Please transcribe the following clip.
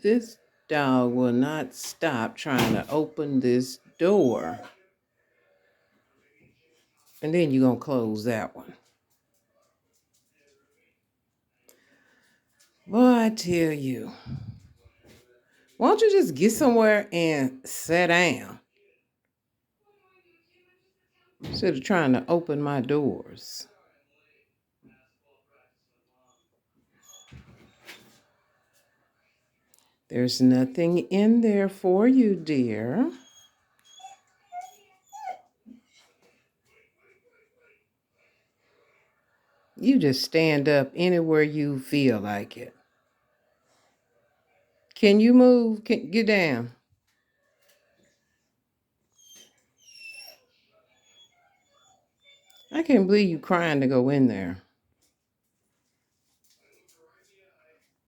This dog will not stop trying to open this door. And then you're going to close that one. Boy, I tell you. Why don't you just get somewhere and sit down? Instead of trying to open my doors. There's nothing in there for you, dear. You just stand up anywhere you feel like it. Can you move? Get down. I can't believe you crying to go in there.